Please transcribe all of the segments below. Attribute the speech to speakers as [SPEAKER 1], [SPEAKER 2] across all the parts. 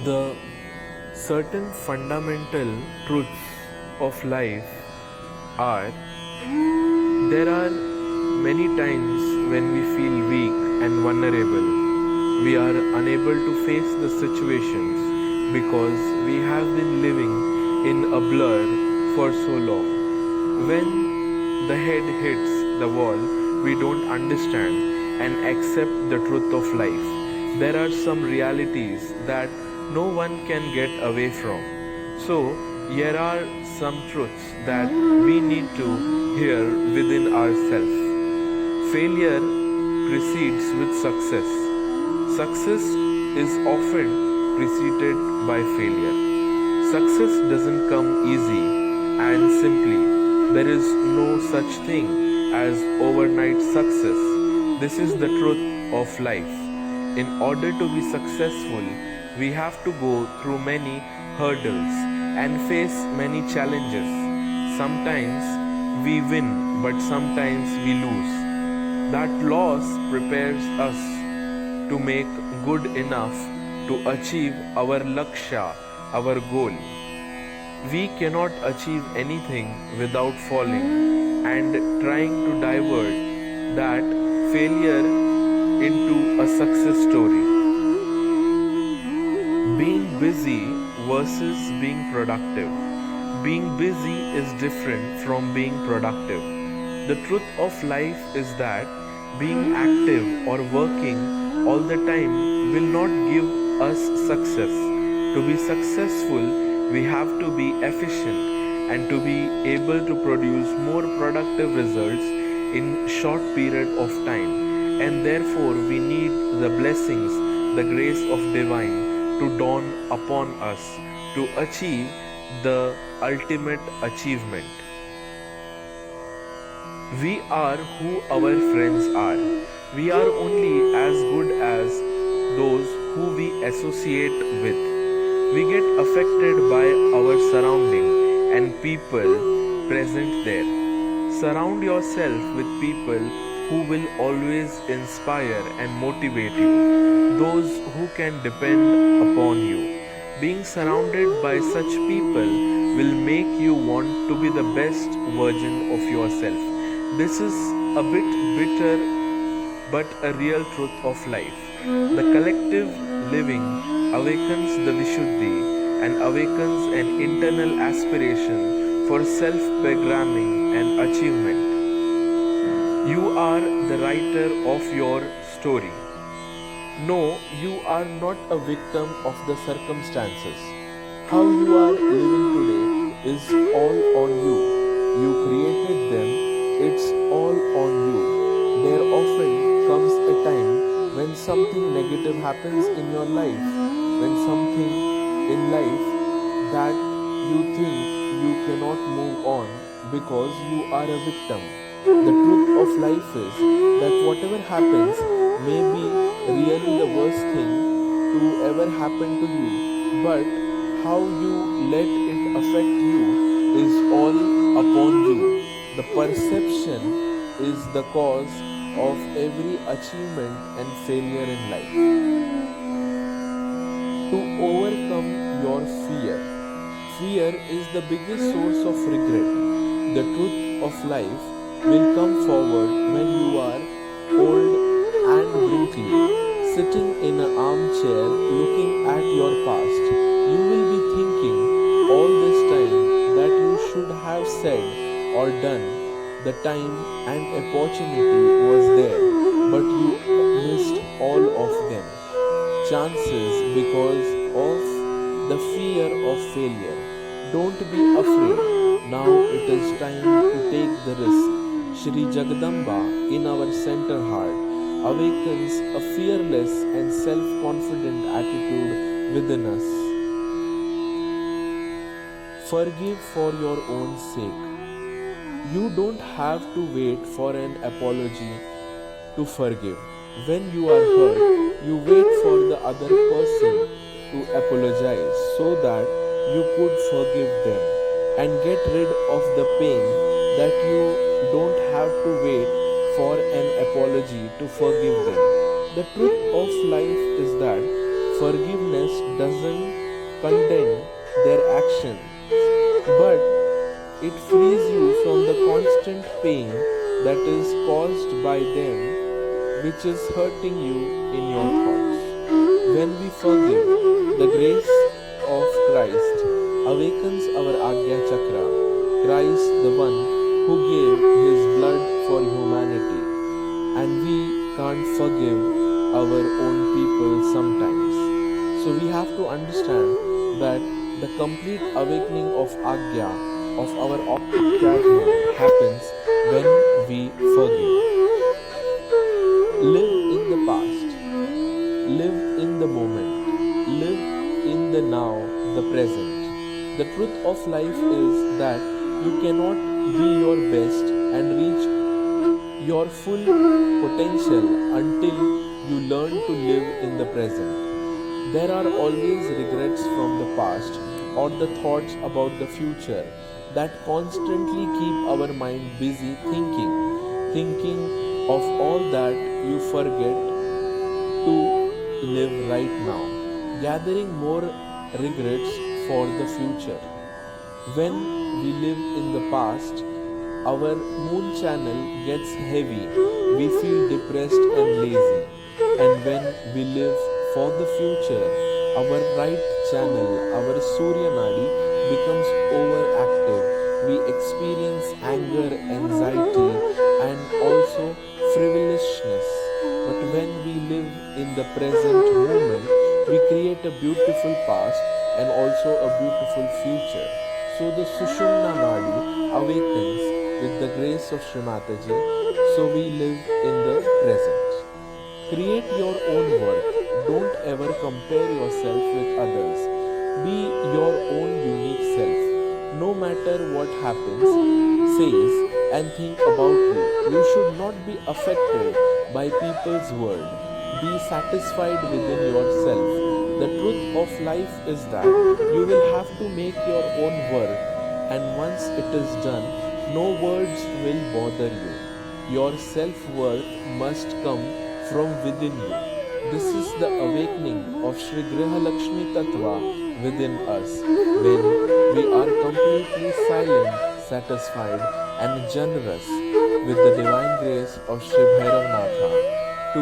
[SPEAKER 1] The certain fundamental truths of life are there are many times when we feel weak and vulnerable. We are unable to face the situations because we have been living in a blur for so long. When the head hits the wall, we don't understand and accept the truth of life. There are some realities that no one can get away from. So, here are some truths that we need to hear within ourselves. Failure precedes with success. Success is often preceded by failure. Success doesn't come easy and simply. There is no such thing as overnight success. This is the truth of life. In order to be successful, we have to go through many hurdles and face many challenges. Sometimes we win, but sometimes we lose. That loss prepares us to make good enough to achieve our laksha, our goal. We cannot achieve anything without falling and trying to divert that failure into a success story. Being busy versus being productive. Being busy is different from being productive. The truth of life is that being active or working all the time will not give us success. To be successful, we have to be efficient and to be able to produce more productive results in short period of time. And therefore, we need the blessings, the grace of divine to dawn upon us to achieve the ultimate achievement. We are who our friends are. We are only as good as those who we associate with. We get affected by our surrounding and people present there. Surround yourself with people who will always inspire and motivate you, those who can depend upon you. Being surrounded by such people will make you want to be the best version of yourself. This is a bit bitter but a real truth of life. The collective living awakens the Vishuddhi and awakens an internal aspiration for self-programming and achievement. You are the writer of your story. No, you are not a victim of the circumstances. How you are living today is all on you. You created them, it's all on you. There often comes a time when something negative happens in your life, when something in life that you think you cannot move on because you are a victim. The truth of life is that whatever happens may be really the worst thing to ever happen to you, but how you let it affect you is all upon you. The perception is the cause of every achievement and failure in life. To overcome your fear. Fear is the biggest source of regret. The truth of life will come forward when you are old and wrinkly, sitting in an armchair looking at your past. You will be thinking all this time that you should have said or done. The time and opportunity was there, but you missed all of them. Chances because of the fear of failure. Don't be afraid. Now it is time to take the risk. Shri Jagadamba in our center heart awakens a fearless and self-confident attitude within us. Forgive for your own sake. You don't have to wait for an apology to forgive. When you are hurt, you wait for the other person to apologize so that you could forgive them and get rid of the pain that you don't have to wait for an apology to forgive them. The truth of life is that forgiveness doesn't condemn their actions, but it frees you from the constant pain that is caused by them, which is hurting you in your thoughts. When we forgive, the grace of Christ awakens our Agya Chakra. Christ, the one who gave his blood for humanity, and we can't forgive our own people sometimes. So we have to understand that the complete awakening of Agya, of our optic chiasma, happens when we forgive. Live in the past, live in the moment, live in the now, the present. The truth of life is that you cannot be your best and reach your full potential until you learn to live in the present. There are always regrets from the past or the thoughts about the future that constantly keep our mind busy thinking of all that you forget to live right now, gathering more regrets for the future. When we live in the past, our moon channel gets heavy, we feel depressed and lazy. And when we live for the future, our right channel, our Surya Nadi, becomes overactive. We experience anger, anxiety, and also frivolousness. But when we live in the present moment, we create a beautiful past and also a beautiful future. So the Sushumna Nadi awakens with the grace of Shri Mataji, so we live in the present. Create your own work. Don't ever compare yourself with others. Be your own unique self. No matter what happens, says, and think about you, you should not be affected by people's word. Be satisfied within yourself. The truth of life is that you will have to make your own work, and once it is done, no words will bother you. Your self-worth must come from within you. This is the awakening of Shri Grihalakshmi Tattva within us, when we are completely silent, satisfied and generous with the divine grace of Shri Bhairavnatha, to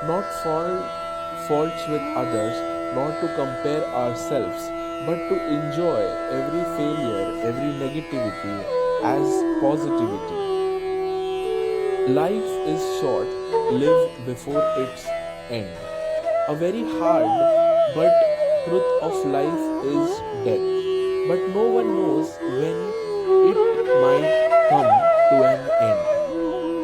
[SPEAKER 1] not find faults with others, not to compare ourselves, but to enjoy every failure, every negativity as positivity. Life is short, live before its end. A very hard but truth of life is death. But no one knows when it might come to an end.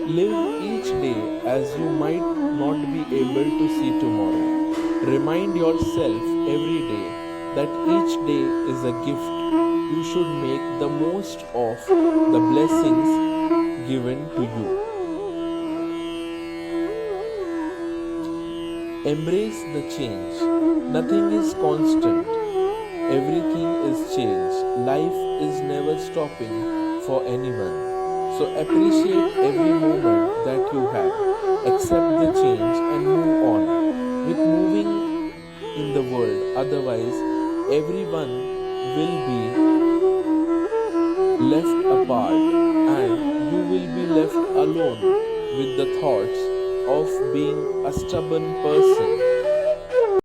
[SPEAKER 1] Live each day as you might not be able to see tomorrow. Remind yourself every day that each day is a gift. You should make the most of the blessings given to you. Embrace the change. Nothing is constant. Everything is change. Life is never stopping for anyone. So appreciate every moment that you have. Accept the change and move on with moving in the world. Otherwise, everyone will be left apart and you will be left alone with the thoughts of being a stubborn person.